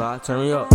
up, turn me up.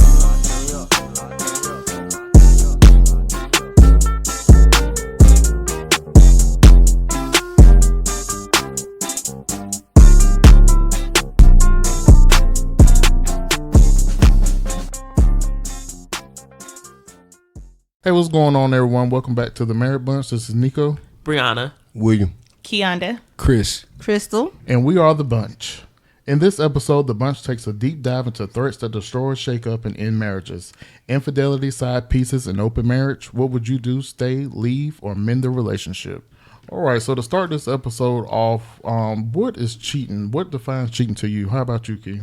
Hey, what's going on, everyone? Welcome back to the Married Bunch. This is Nico, Brianna, William, Keonda, Chris, Crystal, and we are the Bunch. In this episode, the Bunch takes a deep dive into threats that destroy, shake up, and end marriages. Infidelity, side pieces, and open marriage. What would you do? Stay, leave, or mend the relationship? All right, so to start this episode off, what is cheating? What defines cheating to you? How about you, Key?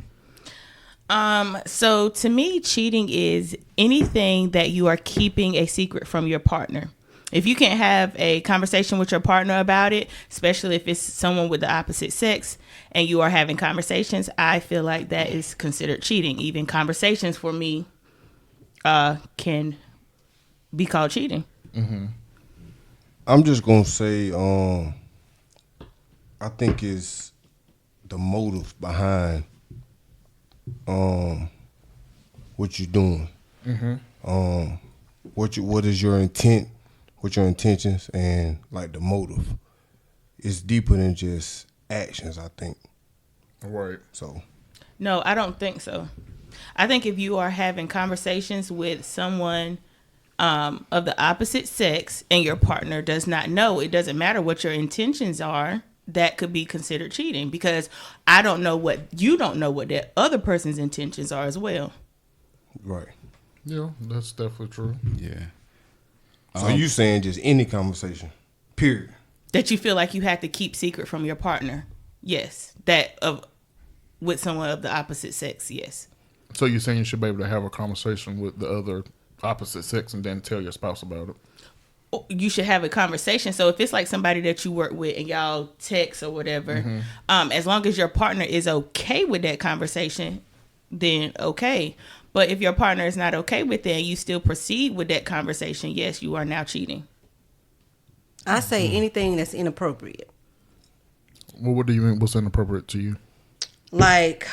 So to me, cheating is anything that you are keeping a secret from your partner. If you can't have a conversation with your partner about it, especially if it's someone with the opposite sex and you are having conversations, I feel like that is considered cheating. Even conversations for me can be called cheating. Mm-hmm. I'm just going to say, I think it's the motive behind what you're doing. Mm-hmm. What is your intent? What your intentions and like the motive? It's deeper than just actions, I think. Right. So. No, I don't think so. I think if you are having conversations with someone of the opposite sex and your partner does not know, it doesn't matter what your intentions are. That could be considered cheating because I don't know what you don't know what that other person's intentions are as well. Right. Yeah, that's definitely true. Yeah. So you saying just any conversation, period? That you feel like you have to keep secret from your partner? Yes. That of with someone of the opposite sex? Yes. So you're saying you should be able to have a conversation with the other opposite sex and then tell your spouse about it? You should have a conversation. So if it's like somebody that you work with and y'all text or whatever, as long as your partner is okay with that conversation, then okay. But if your partner is not okay with that and you still proceed with that conversation, yes, you are now cheating. I say anything that's inappropriate. Well, what do you mean? What's inappropriate to you? Like,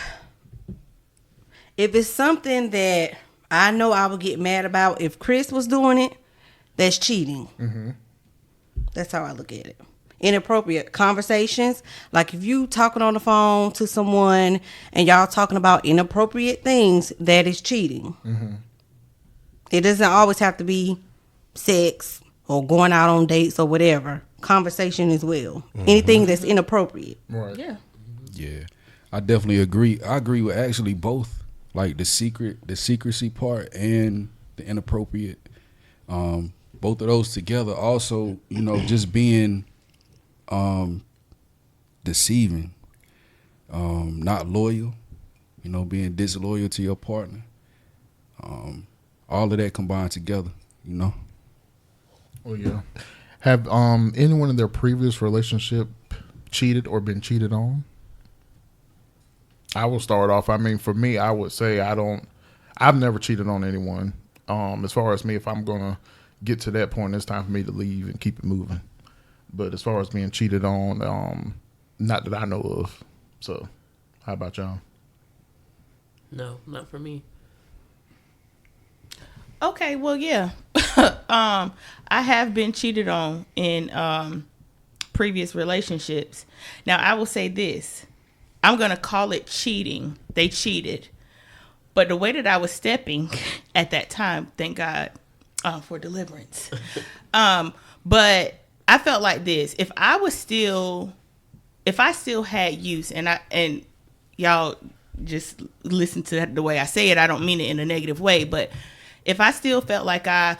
if it's something that I know I would get mad about if Chris was doing it, that's cheating. Mm-hmm. That's how I look at it. Inappropriate conversations. Like if you talking on the phone to someone and y'all talking about inappropriate things, that is cheating. Mm-hmm. It doesn't always have to be sex or going out on dates or whatever. Conversation as well. Mm-hmm. Anything that's inappropriate. Right. Yeah. Yeah. I definitely agree. I agree with actually both. Like the secrecy part and the inappropriate. Both of those together. Also, just being deceiving, not loyal, being disloyal to your partner. All of that combined together, Oh, yeah. Have anyone in their previous relationship cheated or been cheated on? I will start off. I mean, for me, I would say I've never cheated on anyone. As far as me, if I'm going to get to that point, it's time for me to leave and keep it moving. But as far as being cheated on, not that I know of. So, how about y'all? No, not for me. Okay, well, yeah. I have been cheated on in previous relationships. Now, I will say this. I'm going to call it cheating. They cheated. But the way that I was stepping at that time, thank God for deliverance. But I felt like this. If I still had use, and y'all just listen to the way I say it, I don't mean it in a negative way, but if I still felt like I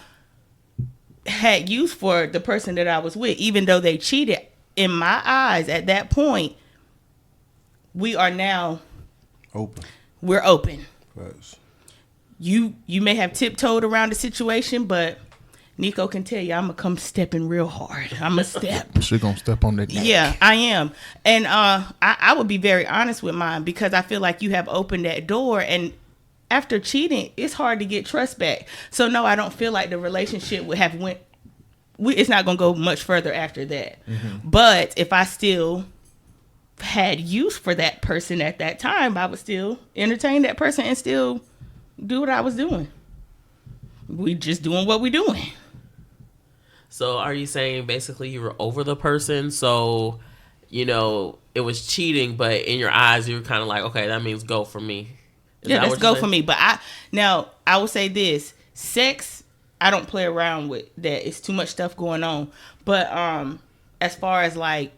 had use for the person that I was with, even though they cheated, in my eyes at that point, we are now open. We're open. Right. You may have tiptoed around the situation, but Nico can tell you I'm going to come stepping real hard. I'm going to step. She going to step on that neck. Yeah, I am. And I would be very honest with mine because I feel like you have opened that door. And after cheating, it's hard to get trust back. So, no, I don't feel like the relationship would have it's not going to go much further after that. Mm-hmm. But if I still had use for that person at that time, I would still entertain that person and still do what I was doing. We just doing what we doing. So are you saying basically you were over the person, so it was cheating, but in your eyes you were kind of like, okay, that means go for me. Yeah, let's go for me. But I will say this: sex, I don't play around with that. It's too much stuff going on. But as far as like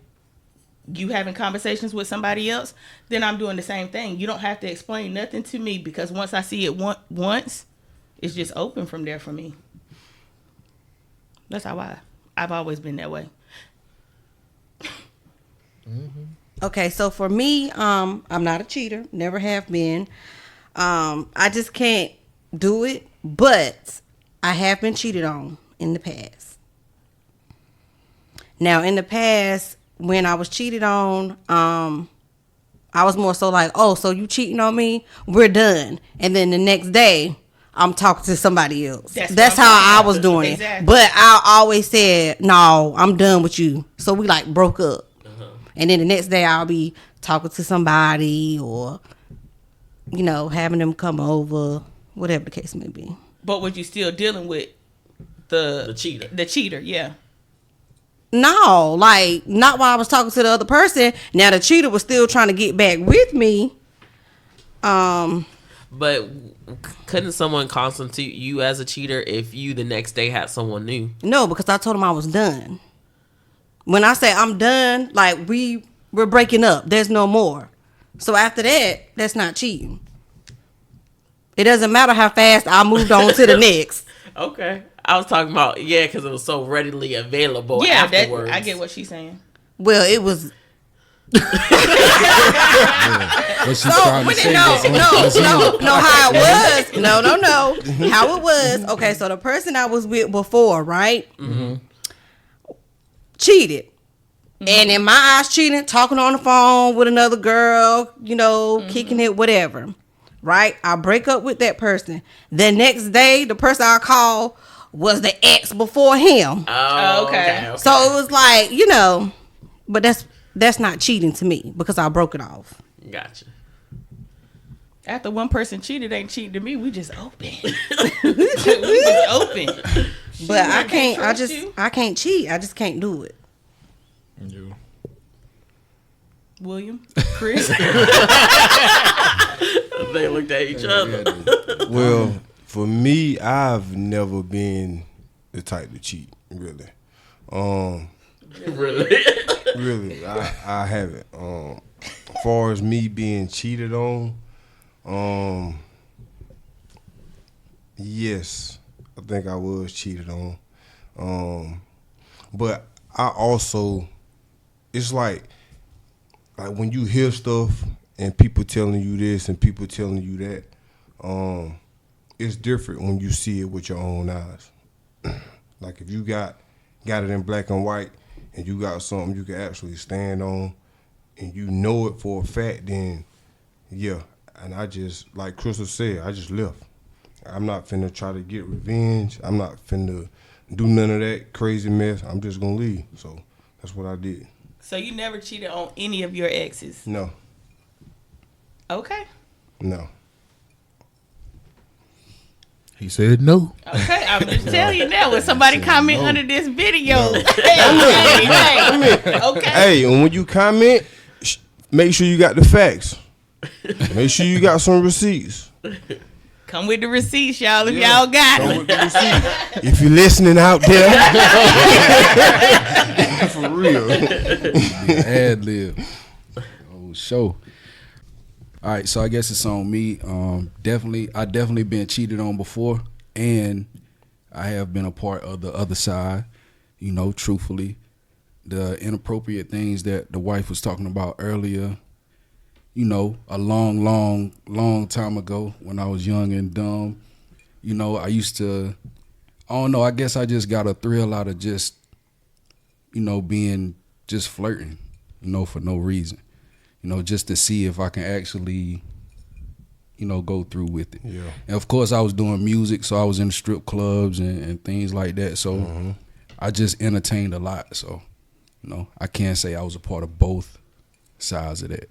you having conversations with somebody else, then I'm doing the same thing. You don't have to explain nothing to me, because once I see it once, it's just open from there for me. That's how I've always been that way. Okay, so for me, I'm not a cheater. Never have been. I just can't do it. But I have been cheated on in the past. Now, in the past, when I was cheated on, I was more so like, oh, so you cheating on me? We're done. And then the next day, I'm talking to somebody else. That's how I was doing it. But I always said, no, I'm done with you. So we like broke up. And then the next day I'll be talking to somebody, or, having them come over, whatever the case may be. But was you still dealing with the cheater? The cheater, yeah. No, like, not while I was talking to the other person. Now the cheater was still trying to get back with me. But couldn't someone constitute you as a cheater if you the next day had someone new? No, because I told him I was done. When I say I'm done, like, we're breaking up. There's no more. So after that, that's not cheating. It doesn't matter how fast I moved on to the next. Okay. I was talking about, because it was so readily available afterwards. I get what she's saying. Well, it was... What she's trying to say no, how it was. No. How it was. Okay, so the person I was with before, right? Mm-hmm. Cheated. Mm-hmm. And in my eyes, cheating, talking on the phone with another girl, kicking it, whatever. Right? I break up with that person. The next day, the person I call was the ex before him. Oh, okay. So it was like, but that's not cheating to me, because I broke it off. Gotcha. After one person cheated, ain't cheating to me. We just open. we just open. But I can't. I can't cheat. I just can't do it. You. William, Chris. They looked at each other. Well, for me, I've never been the type to cheat. Really. Really? Really, I haven't. As far as me being cheated on, yes, I think I was cheated on. But I also, it's like when you hear stuff and people telling you this and people telling you that, it's different when you see it with your own eyes. Like if you got it in black and white, and you got something you can actually stand on, and you know it for a fact, then yeah. And I just, like Crystal said, I just left. I'm not finna try to get revenge. I'm not finna do none of that crazy mess. I'm just gonna leave. So that's what I did. So you never cheated on any of your exes? No. Okay. No. He said no. Okay, I'm just telling you now. When somebody comment under this video, hey, okay. Hey, and when you comment, make sure you got the facts. Make sure you got some receipts. Come with the receipts, y'all, if y'all got it. If you're listening out there. For real. Ad lib. Oh, show. All right, so I guess it's on me. I definitely been cheated on before, and I have been a part of the other side. Truthfully, the inappropriate things that the wife was talking about earlier. A long time ago when I was young and dumb. I used to. I don't know. I guess I just got a thrill out of just, being just flirting. For no reason. Just to see if I can actually, go through with it. Yeah. And of course, I was doing music, so I was in strip clubs and things like that. So I just entertained a lot. So, I can't say I was a part of both sides of that.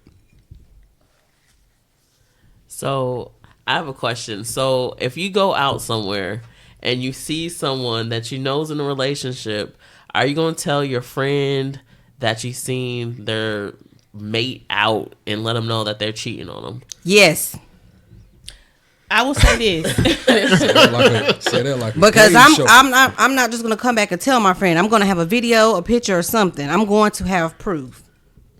So I have a question. So if you go out somewhere and you see someone that you know is in a relationship, are you going to tell your friend that you seen their mate out and let them know that they're cheating on them? Yes. I will say this. Say that like a Because game show. I'm not just gonna come back and tell my friend. I'm gonna have a video, a picture, or something. I'm going to have proof.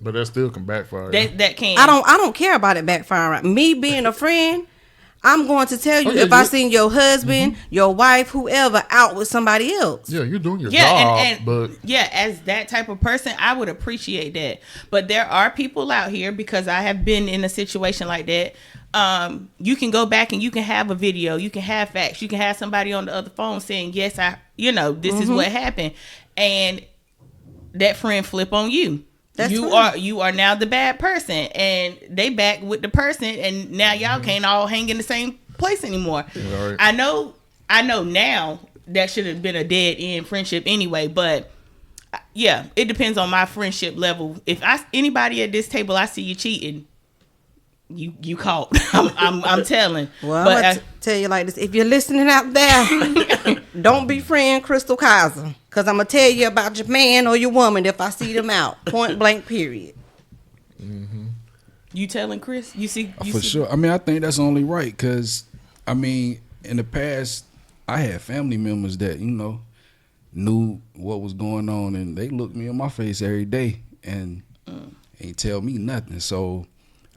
But that still can backfire. that can. I don't care about it backfiring. Me being a friend, I'm going to tell you Oh, yeah, if I you- seen your husband, your wife, whoever out with somebody else. Yeah, you're doing your Yeah, job, and but yeah, as that type of person, I would appreciate that. But there are people out here, because I have been in a situation like that. You can go back and you can have a video, you can have facts, you can have somebody on the other phone saying, yes, this is what happened, and that friend flip on you. That's you fine. you are now the bad person, and they back with the person, and now y'all can't all hang in the same place anymore. Right. I know now that should have been a dead end friendship anyway, but yeah, it depends on my friendship level. If anybody at this table I see you cheating, you caught. I'm telling. Well, but I'm gonna tell you like this: if you're listening out there, don't be friend Crystal Kaiser, because I'm gonna tell you about your man or your woman if I see them out. Point blank. Period. you telling Chris? You see? For sure. I mean, I think that's only right because, I mean, in the past, I had family members that, knew what was going on, and they looked me in my face every day and ain't tell me nothing. So,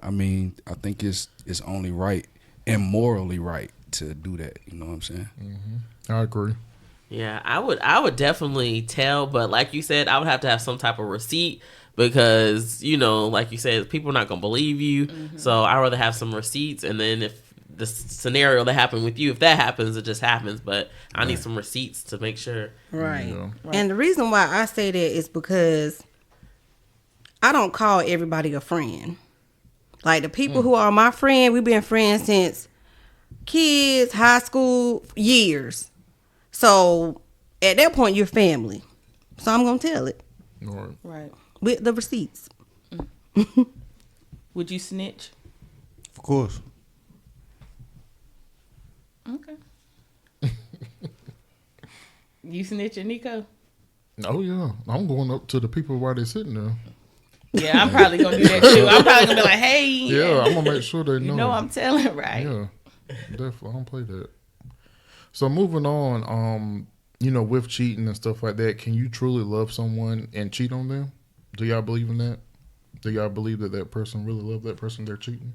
I mean, I think it's only right and morally right to do that. You know what I'm saying? I agree. Yeah, I would definitely tell, but like you said, I would have to have some type of receipt because, like you said, people are not going to believe you. So I'd rather have some receipts, and then if the scenario that happened with you, if that happens, it just happens. But I need some receipts to make sure. Right. Yeah. And the reason why I say that is because I don't call everybody a friend. Like the people who are my friend, we've been friends since kids, high school, years. So at that point, you're family. So I'm gonna tell it All right. right. with the receipts. Would you snitch? Of course. Okay. You snitching, Nico? Oh yeah, I'm going up to the people while they're sitting there. Yeah, I'm probably gonna do that too. I'm probably gonna be like, hey, Yeah, I'm gonna make sure they know. you know I'm telling right. Yeah, definitely. I don't play that. So moving on, with cheating and stuff like that, can you truly love someone and cheat on them? Do y'all believe in that? Do y'all believe that person really loved that person they're cheating?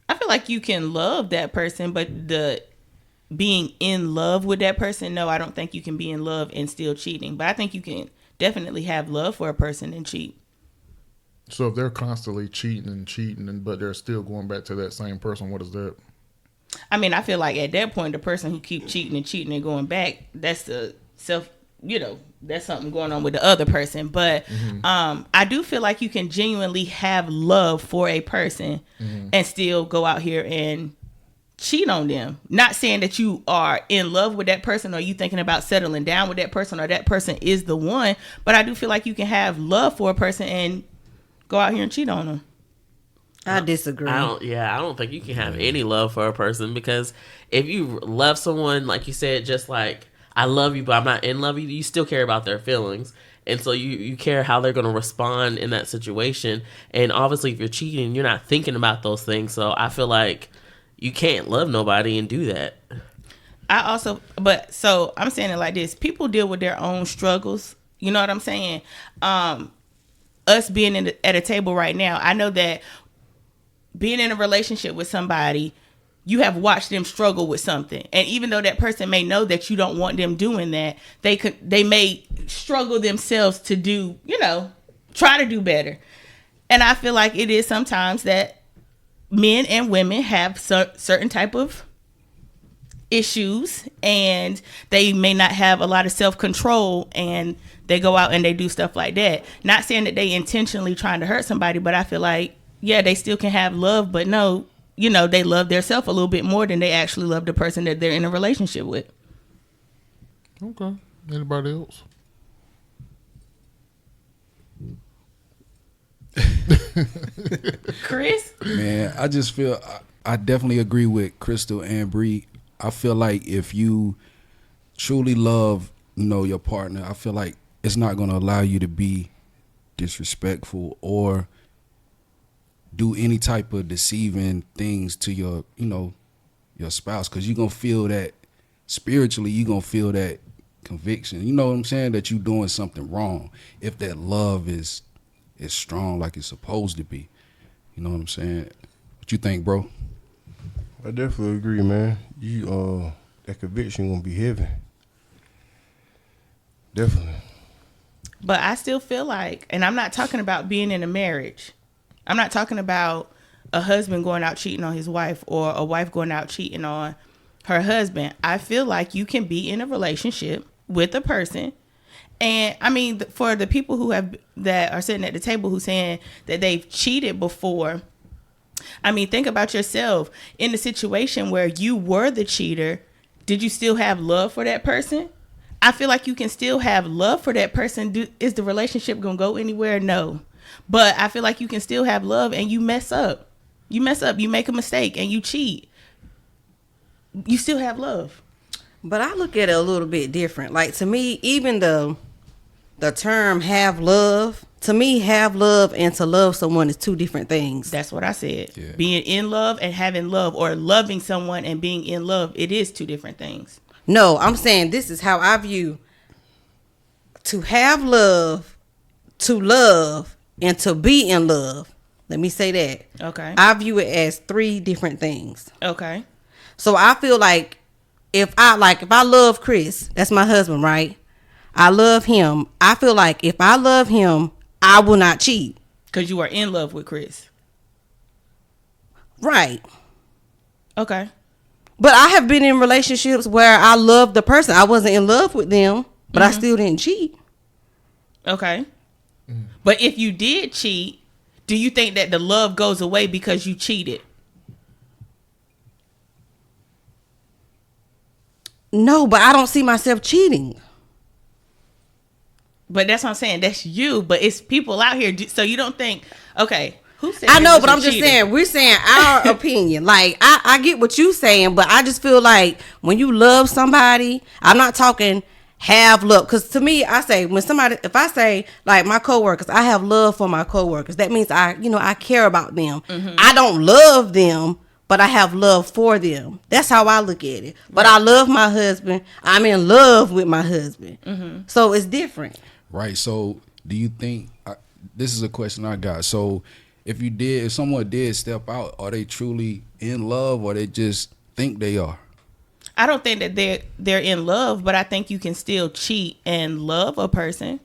I feel like you can love that person, but the being in love with that person, no, I don't think you can be in love and still cheating. But I think you can definitely have love for a person and cheat. So if they're constantly cheating, but they're still going back to that same person, what is that? I mean, I feel like at that point, the person who keep cheating and going back, that's the that's something going on with the other person. But I do feel like you can genuinely have love for a person and still go out here and cheat on them. Not saying that you are in love with that person or you thinking about settling down with that person or that person is the one, but I do feel like you can have love for a person and go out here and cheat on them. I disagree. I don't think you can have any love for a person, because if you love someone, like you said, just like I love you, but I'm not in love with you, you still care about their feelings. And so you care how they're going to respond in that situation. And obviously, if you're cheating, you're not thinking about those things. So I feel like you can't love nobody and do that. So I'm saying it like this. People deal with their own struggles. You know what I'm saying? Us being at a table right now, I know that being in a relationship with somebody, you have watched them struggle with something. And even though that person may know that you don't want them doing that, they may struggle themselves to do, try to do better. And I feel like it is sometimes that men and women have certain type of issues, and they may not have a lot of self-control, and they go out and they do stuff like that. Not saying that they intentionally trying to hurt somebody, but I feel like, yeah, they still can have love, but no, they love theirself a little bit more than they actually love the person that they're in a relationship with. Okay. Anybody else? Chris? Man, I just feel I definitely agree with Crystal and Bree. I feel like if you truly love, your partner, I feel like it's not going to allow you to be disrespectful or do any type of deceiving things to your spouse, because you're going to feel that spiritually, you're going to feel that conviction. You know what I'm saying? That you're doing something wrong if that love is strong like it's supposed to be. You know what I'm saying? What you think, bro? I definitely agree, man. You that conviction gonna be heavy. Definitely. But I still feel like, and I'm not talking about being in a marriage. I'm not talking about a husband going out cheating on his wife or a wife going out cheating on her husband. I feel like you can be in a relationship with a person. And I mean, for the people that are sitting at the table who saying that they've cheated before, I mean, think about yourself in the situation where you were the cheater. Did you still have love for that person? I feel like you can still have love for that person. Is the relationship going to go anywhere? No. But I feel like you can still have love, and you mess up. You make a mistake and you cheat. You still have love. But I look at it a little bit different. Like, to me, even the term have love, to me, have love and to love someone is two different things. That's what I said. Yeah. Being in love and having love, or loving someone and being in love, it is two different things. No, I'm saying this is how I view to have love, to love, and to be in love. Let me say that. Okay. I view it as three different things. Okay. So I feel like if I love Chris, that's my husband, right? I love him. I feel like if I love him, I will not cheat. Because you are in love with Chris. Right. Okay. But I have been in relationships where I loved the person. I wasn't in love with them, but I still didn't cheat. Okay. But if you did cheat, do you think that the love goes away because you cheated? No, but I don't see myself cheating. But that's what I'm saying. That's you. But it's people out here. So you don't think, okay, who said I know, this but is I'm just cheating? saying, we're saying our opinion. Like, I get what you're saying, but I just feel like when you love somebody, I'm not talking have love. Because to me, I say, if I say, like, my coworkers, I have love for my coworkers, that means I care about them. I don't love them, but I have love for them. That's how I look at it. But I love my husband. I'm in love with my husband. So it's different. Right. So do you think, this is a question I got. So if someone did step out, are they truly in love, or they just think they are? I don't think that they're in love, but I think you can still cheat and love a person.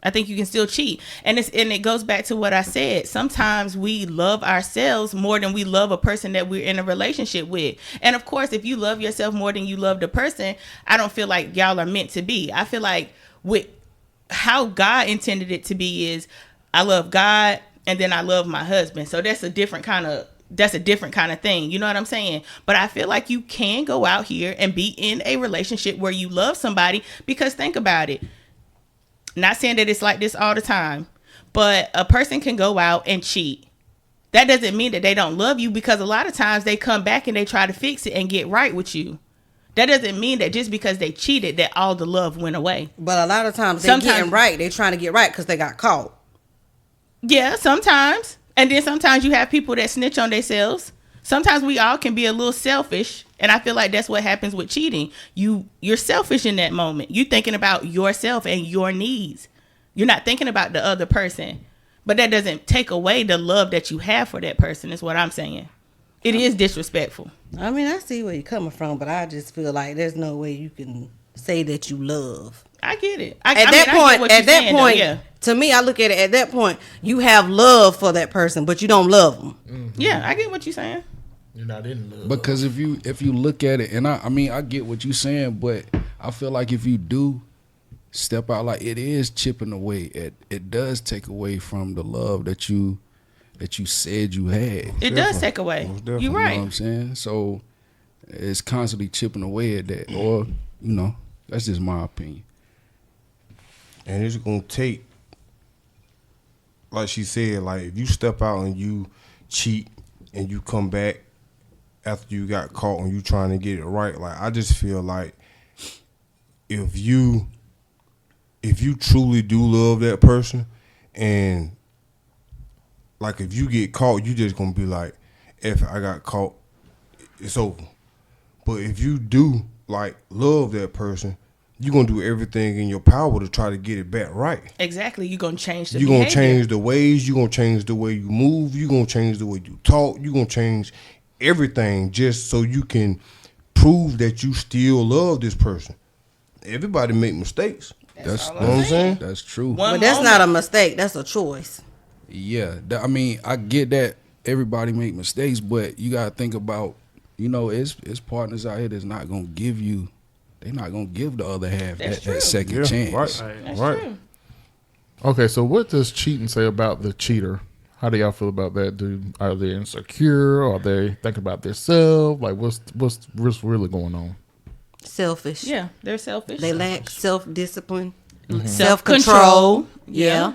I think you can still cheat. And it goes back to what I said. Sometimes we love ourselves more than we love a person that we're in a relationship with. And of course, if you love yourself more than you love the person, I don't feel like y'all are meant to be. I feel like with how God intended it to be is I love God and then I love my husband. So that's a different kind of thing. You know what I'm saying? But I feel like you can go out here and be in a relationship where you love somebody, because think about it. Not saying that it's like this all the time, but a person can go out and cheat. That doesn't mean that they don't love you, because a lot of times they come back and they try to fix it and get right with you. That doesn't mean that just because they cheated that all the love went away. But a lot of times they're getting right. They're trying to get right because they got caught. Yeah, sometimes. And then sometimes you have people that snitch on themselves. Sometimes we all can be a little selfish. And I feel like that's what happens with cheating. You're selfish in that moment. You're thinking about yourself and your needs. You're not thinking about the other person. But that doesn't take away the love that you have for that person, is what I'm saying. It is disrespectful. I mean, I see where you're coming from, but I just feel like there's no way you can say that you love. I get it. At that point, to me, I look at it, at that point, you have love for that person, but you don't love them. Mm-hmm. Yeah, I get what you're saying. You're not in love. Because if you look at it, and I mean, I get what you're saying, but I feel like if you do step out, like, it is chipping away. It does take away from the love that you said you had. It does take away. You're right. You know what I'm saying? So it's constantly chipping away at that. Or, that's just my opinion. And it's going to take, like she said, like, if you step out and you cheat and you come back after you got caught and you trying to get it right. Like, I just feel like if you truly do love that person, and like if you get caught, you just gonna be like, if I got caught, it's over. But if you do like love that person, you're gonna do everything in your power to try to get it back right. Exactly. You're gonna change the You're behavior. gonna change the ways, you're gonna change the way you move, you're gonna change the way you talk, you're gonna change everything just so you can prove that you still love this person. Everybody make mistakes. That's You know what I'm saying? That's true. One But that's moment. not a mistake. That's a choice. Yeah, I mean, I get that everybody make mistakes, but you gotta think about, it's partners out here that's not gonna give you, they're not gonna give the other half That's that true. second Yeah, chance. right. That's Right. true. Okay, so what does cheating say about the cheater? How do y'all feel about that? Are they insecure? Are they thinking about themselves? Like, what's really going on? Selfish. Yeah, they're selfish. They lack self-discipline, Self-control. self-control. Yeah.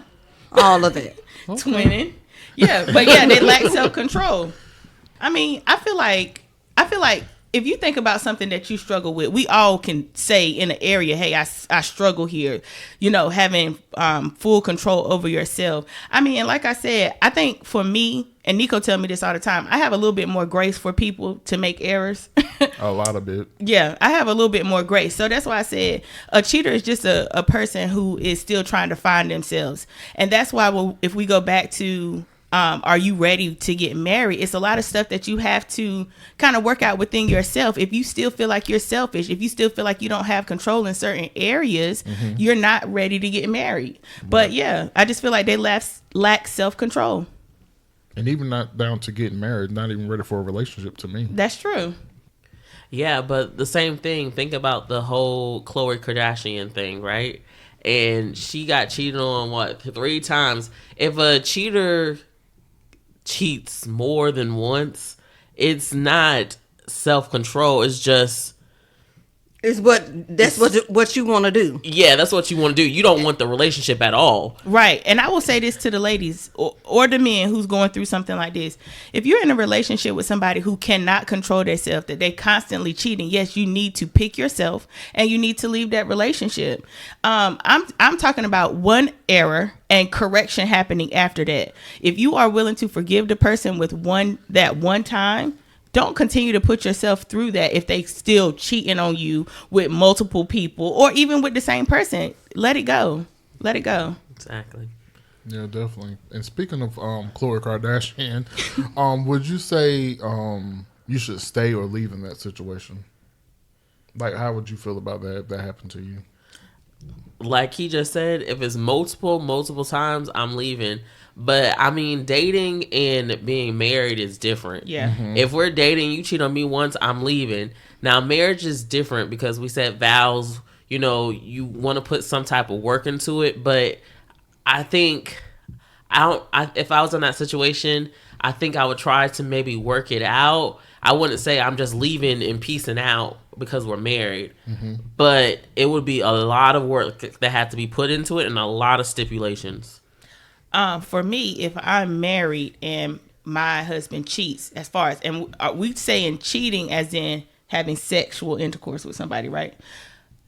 All of it. Twinning. Yeah, but yeah, they lack self-control. I mean, I feel like if you think about something that you struggle with, we all can say in an area, hey, I struggle here, having full control over yourself. I mean, and like I said, I think for me, and Nico tell me this all the time, I have a little bit more grace for people to make errors. A lot of it. Yeah, I have a little bit more grace. So that's why I said a cheater is just a person who is still trying to find themselves. And that's why if we go back to are you ready to get married? It's a lot of stuff that you have to kind of work out within yourself. If you still feel like you're selfish, if you still feel like you don't have control in certain areas, you're not ready to get married. But yeah, I just feel like they lack self-control. And even not down to getting married, not even ready for a relationship to me. That's true. Yeah, but the same thing. Think about the whole Khloe Kardashian thing, right? And she got cheated on 3 times. If a cheater cheats more than once, it's not self-control. It's just That's what you want to do. yeah, that's what you want to do. You don't want the relationship at all. Right. And I will say this to the ladies or the men who's going through something like this. If you're in a relationship with somebody who cannot control themselves, that they constantly cheating, yes, you need to pick yourself and you need to leave that relationship. I'm talking about one error and correction happening after that. If you are willing to forgive the person with one time, don't continue to put yourself through that if they still cheating on you with multiple people or even with the same person. Let it go. Let it go. Exactly. Yeah, definitely. And speaking of Khloe Kardashian, would you say you should stay or leave in that situation? Like, how would you feel about that if that happened to you? Like he just said, if it's multiple times, I'm leaving. But I mean, dating and being married is different. Yeah. If we're dating, you cheat on me once, I'm leaving. Now, marriage is different because we said vows, you want to put some type of work into it. But I think if I was in that situation, I think I would try to maybe work it out. I wouldn't say I'm just leaving and peacing out because we're married. But it would be a lot of work that had to be put into it and a lot of stipulations. For me, if I'm married and my husband cheats, as far as, and are we saying cheating as in having sexual intercourse with somebody, right?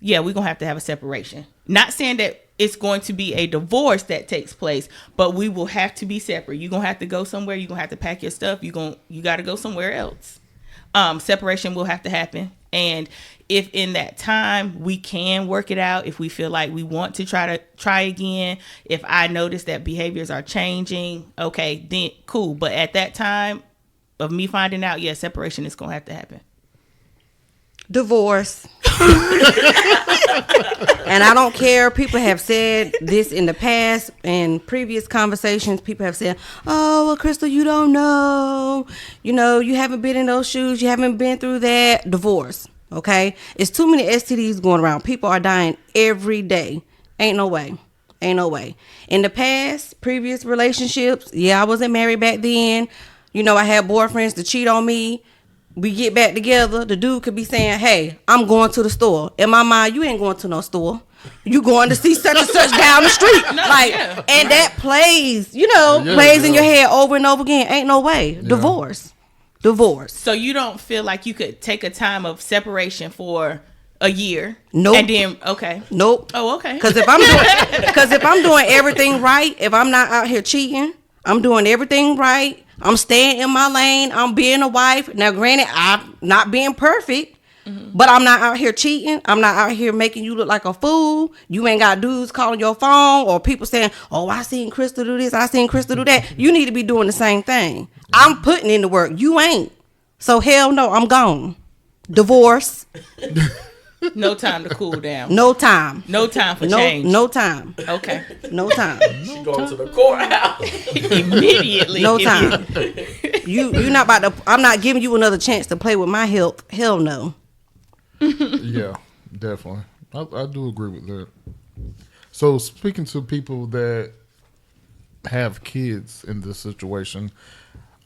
Yeah, we're going to have a separation. Not saying that it's going to be a divorce that takes place, but we will have to be separate. You're going to have to go somewhere. You're going to have to pack your stuff. You got to go somewhere else. Separation will have to happen. And if in that time we can work it out, if we feel like we want to try again, if I notice that behaviors are changing, okay, then cool. But at that time of me finding out, yeah, separation is going to have to happen. Divorce. And I don't care. People have said this in the past, in previous conversations. People have said, oh, well, Crystal, you don't know. You haven't been in those shoes. You haven't been through that. Divorce. Okay? It's too many STDs going around. People are dying every day. Ain't no way. In the past, previous relationships, yeah, I wasn't married back then. I had boyfriends to cheat on me. We get back together, the dude could be saying, hey, I'm going to the store. In my mind, you ain't going to no store. You going to see such and such down the street. And that plays, plays in your head over and over again. Ain't no way. Divorce. divorce. So you don't feel like you could take a time of separation for a year? Nope. And then okay. Nope. Oh, okay. Because if I'm doing everything right, if I'm not out here cheating, I'm doing everything right. I'm staying in my lane. I'm being a wife. Now, granted, I'm not being perfect, but I'm not out here cheating. I'm not out here making you look like a fool. You ain't got dudes calling your phone or people saying, "Oh, I seen Crystal do this. I seen Crystal do that." You need to be doing the same thing. I'm putting in the work. You ain't. So hell no, I'm gone. Divorce. No time to cool down. No time. No time for change. No time. Okay. No time. She going to the courthouse. Immediately. No time. You not about to. I'm not giving you another chance to play with my health. Hell no. Yeah, definitely. I do agree with that. So speaking to people that have kids in this situation,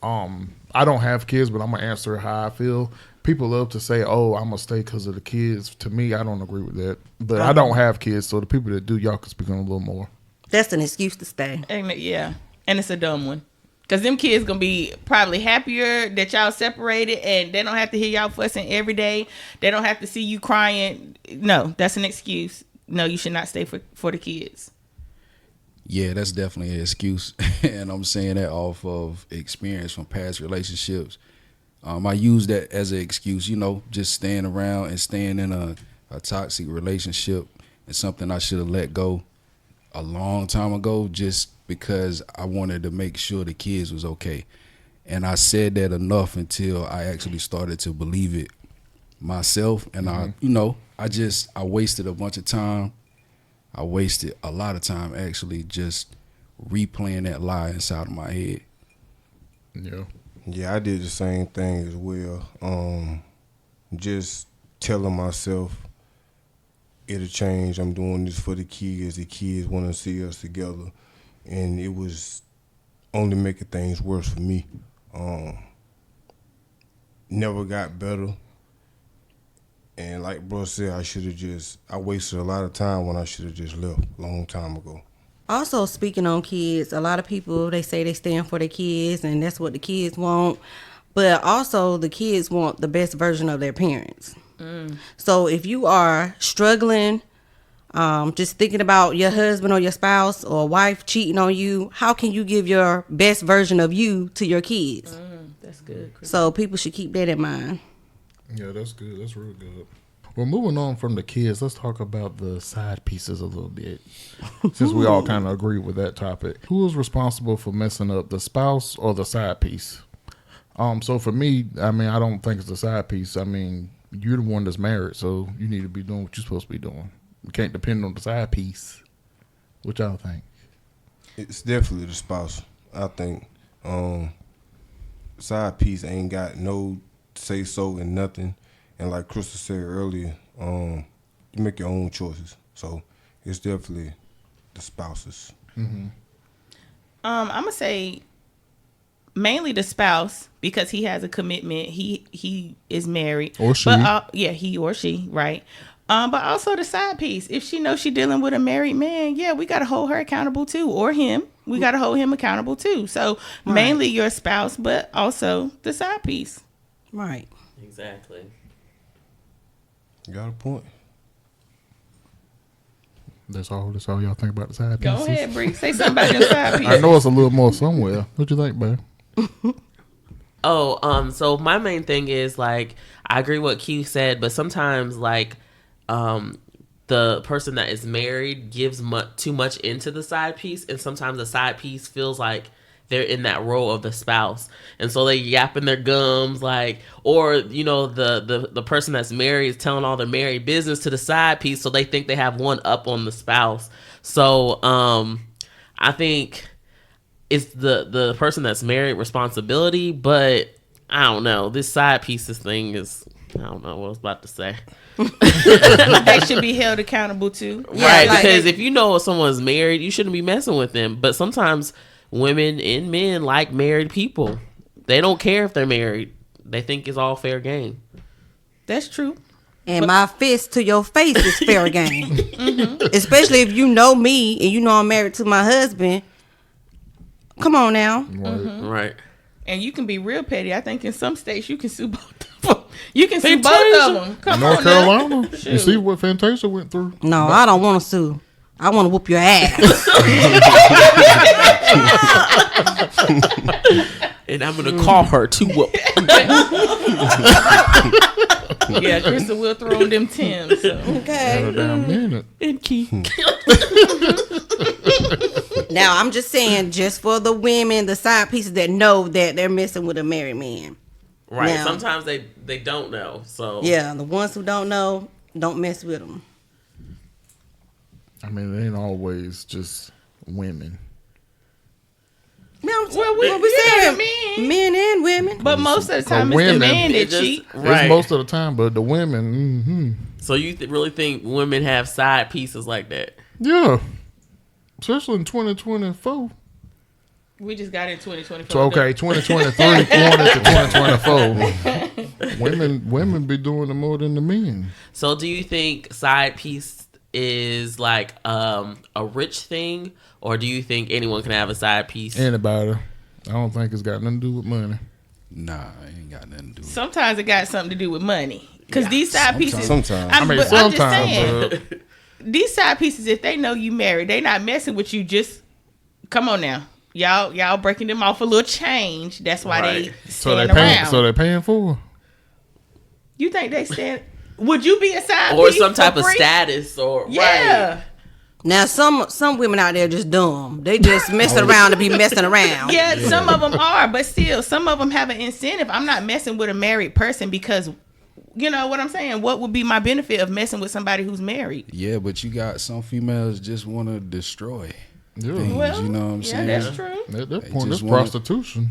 I don't have kids, but I'm gonna answer how I feel. People love to say, "Oh, I'm gonna stay because of the kids." To me, I don't agree with that. But I don't have kids, so the people that do, y'all can speak on a little more. That's an excuse to stay. And yeah, and it's a dumb one. Because them kids going to be probably happier that y'all separated and they don't have to hear y'all fussing every day. They don't have to see you crying. No, that's an excuse. No, you should not stay for the kids. Yeah, that's definitely an excuse. And I'm saying that off of experience from past relationships. I use that as an excuse, just staying around and staying in a toxic relationship is something I should have let go a long time ago just because I wanted to make sure the kids was okay. And I said that enough until I actually started to believe it myself. And I wasted a bunch of time. I wasted a lot of time actually just replaying that lie inside of my head. Yeah. Yeah, I did the same thing as well. Just telling myself it'll change. I'm doing this for the kids. The kids want to see us together. And it was only making things worse for me. Never got better. And like bro said, I wasted a lot of time when I should have just left a long time ago. Also, speaking on kids, a lot of people, they say they stand for their kids and that's what the kids want. But also, the kids want the best version of their parents. So if you are struggling, just thinking about your husband or your spouse or wife cheating on you, how can you give your best version of you to your kids? That's good, Chris. So people should keep that in mind. Yeah, that's good. That's real good. Well, moving on from the kids, let's talk about the side pieces a little bit. Since we all kind of agree with that topic. Who is responsible for messing up, the spouse or the side piece? So for me, I don't think it's the side piece. You're the one that's married, so you need to be doing what you're supposed to be doing. You can't depend on the side piece. What y'all think? It's definitely the spouse, I think. Side piece ain't got no say so in nothing. And like Crystal said earlier, you make your own choices. So it's definitely the spouses. Mm-hmm. I'm going to say mainly the spouse because he has a commitment. He is married. Or she. But, he or she, right. But also the side piece. If she knows she's dealing with a married man, we got to hold her accountable too. Or him. We got to hold him accountable too. So mainly your spouse, but also the side piece. Right. Exactly. You got a point. That's all y'all think about the side Go pieces? ahead, Bree. Say something about your side piece. I know it's a little more somewhere. What you think, babe? So my main thing is I agree what Q said, but sometimes the person that is married gives too much into the side piece, and sometimes the side piece feels like they're in that role of the spouse, and so they yapping their gums or the person that's married is telling all their married business to the side piece, so they think they have one up on the spouse. So I think it's the person that's married responsibility, but I don't know, this side pieces thing is, I don't know what I was about to say. They should be held accountable too, right? Because if you know someone's married, you shouldn't be messing with them. But sometimes women and men like married people. They don't care if they're married. They think it's all fair game. That's true. And my fist to your face is fair game. Especially if you know me and you know I'm married to my husband. Come on now. Right. Right. And you can be real petty. I think in some states you can sue both of them. You can sue both Fantasia. of them. Come North on now. Carolina. You see what Fantasia went through? No, I don't want to sue. I want to whoop your ass. And I'm gonna call her to whoop. Yeah, Krista will throw on them Timbs. So. In Okay. a damn minute. And Keith. Now I'm just saying, just for the women, the side pieces that know that they're messing with a married man. Right. Now- Sometimes they don't know. So Yeah, the ones who don't know, don't mess with them. I mean, it ain't always just women. Well, we we got saying men and women. But most of the time, it's the women- man that It just- cheat. Right. It's most of the time, but the women, So you really think women have side pieces like that? yeah. Especially in 2024. We just got in 2024. So, okay, 2023 going into 2024. Women be doing it more than the men. So do you think side piece is like a rich thing, or do you think anyone can have a side piece? Anybody. I don't think it's got nothing to do with money. Nah, it ain't got nothing to do with it. Sometimes it got something to do with money. Because these side pieces. Sometimes. I mean, but I'm just sometimes, saying, but these side pieces, if they know you married, they not messing with you. Just come on now. Y'all breaking them off a little change. That's why Right. they so they stand paying. around. So they paying for her. You think they stand? Would you be a side Or piece some type for of free? status, or Yeah. right. Now, some women out there just dumb. They just messing around to be messing around. Yeah, some of them are, but still, some of them have an incentive. I'm not messing with a married person because, you know what I'm saying? What would be my benefit of messing with somebody who's married? Yeah, but you got some females just want to destroy Yeah. things. Well, You know what I'm yeah, saying? that's true. At that They point, just it's wanna- prostitution.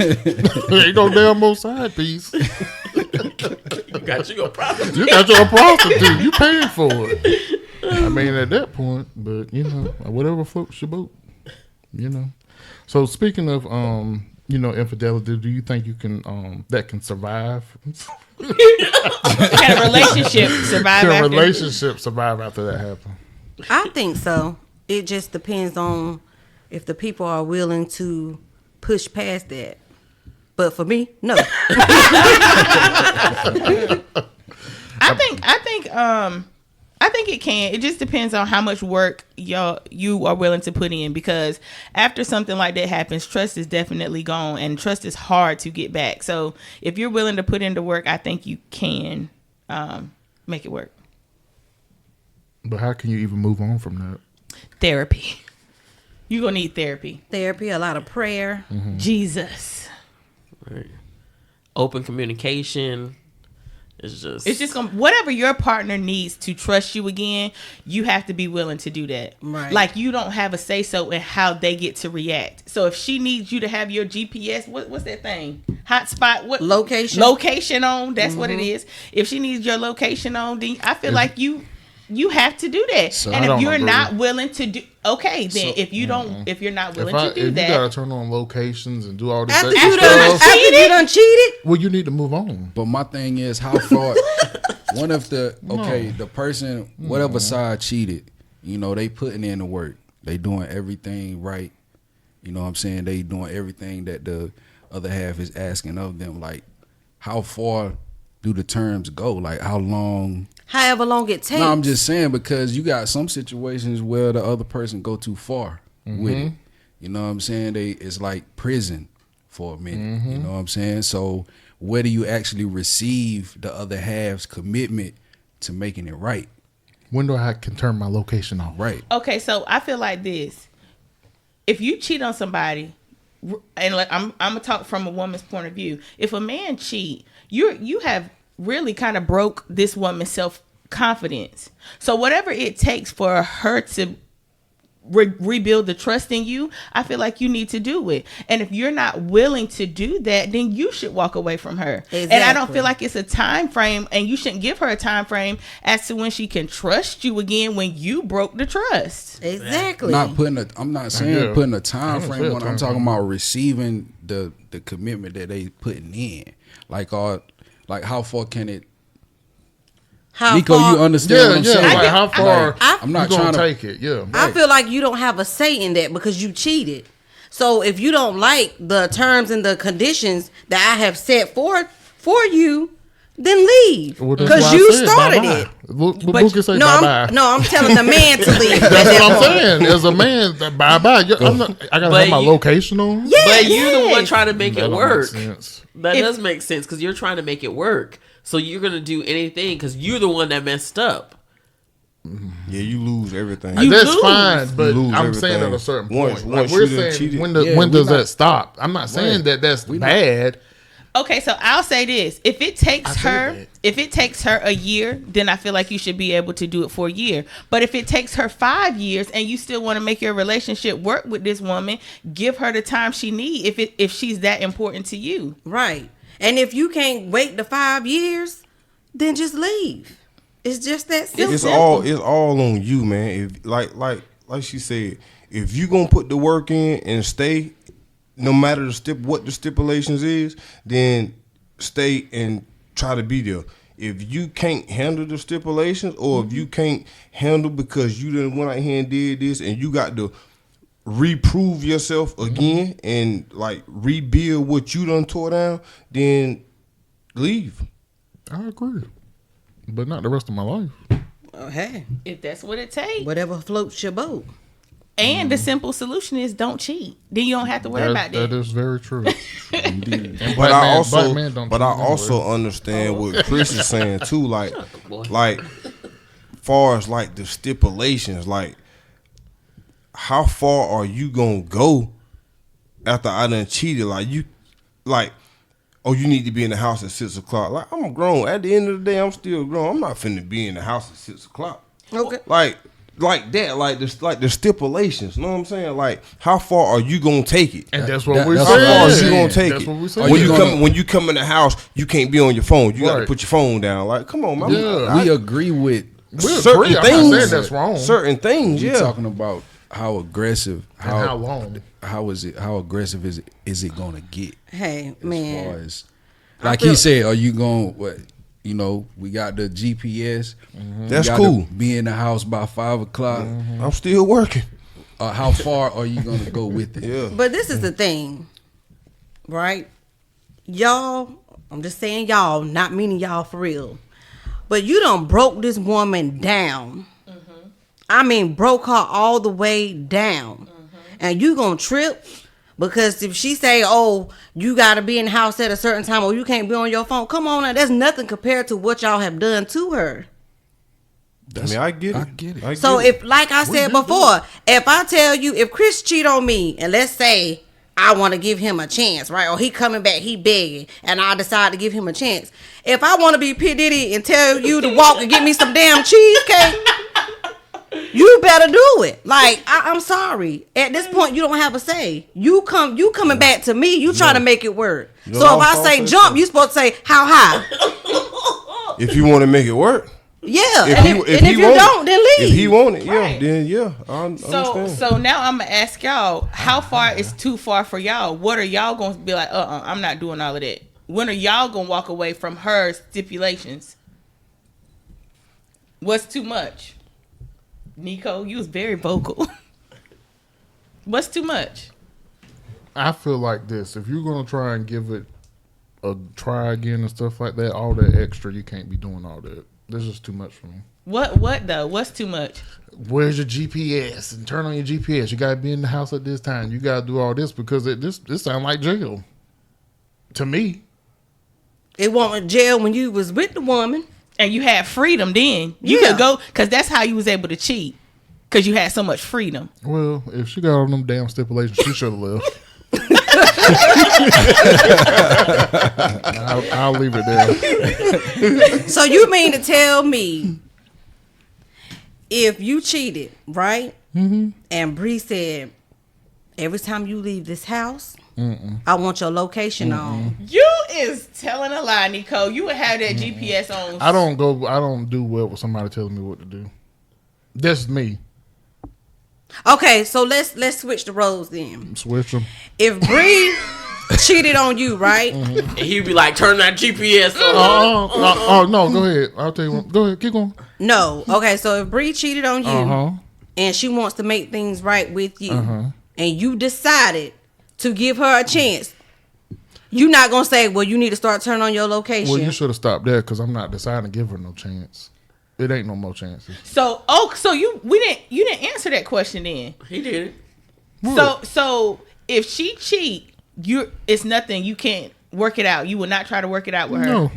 Ain't no damn more side piece. You got you a problem. You got your prostitute. You paying for it. I mean, at that point, but you know, whatever floats your boat. You know. So speaking of infidelity, do you think you can that can survive? Can a relationship survive Can a after? relationship survive after that happens? I think so. It just depends on if the people are willing to push past that. But for me, no. I think it can. It just depends on how much work you are willing to put in, because after something like that happens, trust is definitely gone, and trust is hard to get back. So if you're willing to put into work, I think you can make it work. But how can you even move on from that? Therapy. You're gonna need therapy. Therapy, a lot of prayer. Jesus. Right. Open communication. It's just gonna, whatever your partner needs to trust you again, you have to be willing to do that. Right. Like, you don't have a say so in how they get to react. So if she needs you to have your GPS, what's that thing? Hotspot, what location on? That's what it is. If she needs your location on, then I feel like you have to do that. So and I if don't you're agree. not willing to do, okay, then So- if you're not willing If to do you that, gotta turn on locations and do all this After extra you done, stuff, after you done cheated, well, you need to move on. But my thing is, how far? What if the person, whatever side cheated, you know, they putting in the work, they doing everything right. You know what I'm saying? They doing everything that the other half is asking of them. Like, how far do the terms go? Like, how long? however long it takes. No, I'm just saying, because you got some situations where the other person go too far with it. You know what I'm saying? It's like prison for a minute. You know what I'm saying? So where do you actually receive the other half's commitment to making it right? When do I can turn my location off? Right. okay, so I feel like this. If you cheat on somebody, and like I'm gonna talk from a woman's point of view. If a man cheat, you have really kind of broke this woman's self-confidence. So whatever it takes for her to rebuild the trust in you, I feel like you need to do it. And if you're not willing to do that, then you should walk away from her. And I don't Exactly. feel like it's a time frame, and you shouldn't give her a time frame as to when she can trust you again when you broke the trust. Exactly. I'm not saying Yeah. putting a time I didn't say frame a on it. time I'm talking frame. about receiving the commitment that they putting in. Like how far can it? How Nico, far- you understand Yeah, what I'm yeah. saying? Like, how far I- I'm not you gonna trying to take it? Yeah. I feel like you don't have a say in that because you cheated. So if you don't like the terms and the conditions that I have set forth for you, then leave Well, that's because why I you said started bye-bye. it. But But- Boo can say No, bye-bye. I'm telling the man to leave. at That's that what I'm point. saying. As a man, bye-bye. I gotta But have my you- location on. Yeah, But you're the one Yes. trying to make That it don't work. make sense. That If- does make sense because you're trying to make it work. So you're gonna do anything because you're the one that messed up. Yeah, you lose everything. You That's lose. fine, but You lose I'm saying everything. at a certain Once- point. once Like we're you done saying, cheated- when Yeah, when we does not- that stop? I'm not saying Right. that that's We not- bad. Okay, so I'll say this: if it takes I said her, that. if it takes her a year, then I feel like you should be able to do it for a year. But if it takes her 5 years and you still want to make your relationship work with this woman, give her the time she needs. If she's that important to you, Right. And if you can't wait the 5 years, then just leave. It's just that simple. It's all on you, man. If like she said, if you gonna put the work in and stay, no matter what the stipulations is, then stay and try to be there. If you can't handle the stipulations, or if you can't handle because you didn't went out here and did this, and you got to reprove yourself again and like rebuild what you done tore down, then leave. I agree, but not the rest of my life. Oh, hey, if that's what it takes, whatever floats your boat. and the simple solution is don't cheat, then you don't have to worry about that. That is very true. Indeed. And But black I man- also, black men don't but cheat I anyway. also understand what Chris is saying too. Like, boy. like, far as like the stipulations, like, how far are you gonna go after I done cheated? Like you, like, oh, you need to be in the house at 6 o'clock. Like, I'm grown. At the end of the day, I'm still grown. I'm not finna be in the house at 6 o'clock. Okay. Like that, like the stipulations. You know what I'm saying? Like, how far are you gonna take it? And that's what That- we're that's How saying. far are you gonna take That's it? what we're Are saying. you When you come in the house, you can't be on your phone. You got to Right. put your phone down. Like, come on, man. Yeah. We agree with We certain agree. I'm not things. saying that's wrong. Certain things, we yeah. talking about how aggressive, And how long? how aggressive is it gonna get? Hey, As far man. as, like he said, are you going what? You know, we got the GPS. We That's gotta cool. Be in the house by 5 o'clock. I'm still working. How far are you gonna go with it? Yeah. But this is the thing, right? Y'all, I'm just saying y'all, not meaning y'all for real. But you done broke this woman down. I mean, broke her all the way down. And you gonna trip? Because if she say, oh, you got to be in the house at a certain time or you can't be on your phone, come on now. That's nothing compared to what y'all have done to her. I mean, I get it. I get it. I So get it. if, like I said before, if I tell you, if Chris cheat on me, and let's say I want to give him a chance, right? Or he coming back, he begging, and I decide to give him a chance. If I want to be P. Diddy and tell you to walk and get me some damn cheesecake, you better do it. Like, I'm sorry. At this point, you don't have a say. You coming back to me, you try to make it work. know So what if I I was say gonna jump, say? you supposed to say how high. If you want to make it work, Yeah. if and he, if you want don't, then leave. If he want it, yeah, Right. then yeah, I So understand. so now I'm gonna ask y'all, how far is too far for y'all? What are y'all gonna be like? I'm not doing all of that. When are y'all gonna walk away from her stipulations? What's too much? Nico, you was very vocal. What's too much? I feel like this. If you're gonna try and give it a try again and stuff like that, all that extra, you can't be doing all that. This is too much for me. What though? What's too much? Where's your GPS? And turn on your GPS. You gotta be in the house at this time. You gotta do all this because this sounds like jail to me. It wasn't jail when you was with the woman. And you had freedom then. You Yeah. could go, because that's how you was able to cheat. Because you had so much freedom. Well, if she got all them damn stipulations, she should have left. I'll leave it there. So you mean to tell me if you cheated, right? Mm-hmm. And Bree said, every time you leave this house, I want your location on. You is telling a lie, Nico. You would have that GPS on. I don't do well with somebody telling me what to do. That's me. Okay, so let's switch the roles then. Switch them. If Bree cheated on you, right? And he'd be like, turn that GPS on. Oh no, go ahead. I'll tell you what. Go ahead, keep going. No. Okay, so if Bree cheated on you Uh-huh. and she wants to make things right with you, and you decided to give her a chance. You're not gonna say, well, you need to start turning on your location. Well, you should have stopped there because I'm not deciding to give her no chance. It ain't no more chances. So you didn't answer that question then. He did it. So if she cheat, it's nothing. You can't work it out. You will not try to work it out with her. No.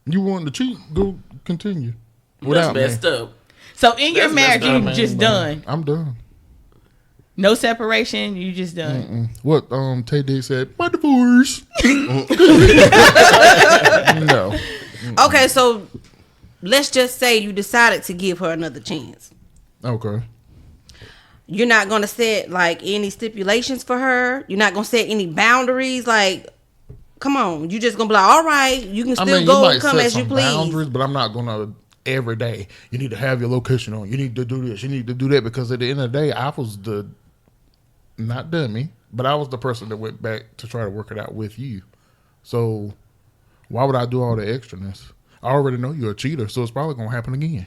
You want to cheat? Go continue. That's Without me. messed up. So in your That's marriage, messed up, you man. just done. I'm done. No separation. You just done. What Tay Diggs said, my divorce. No. Okay, so let's just say you decided to give her another chance. Okay. You're not gonna set like any stipulations for her. You're not gonna set any boundaries. Like, come on, you just gonna be like, all right, you can still go and come as you please. Boundaries, but I'm not gonna every day. You need to have your location on. You need to do this. You need to do that because at the end of the day, I was the not dummy, but I was the person that went back to try to work it out with you. So why would I do all the extraness? I already know you're a cheater, so it's probably gonna happen again.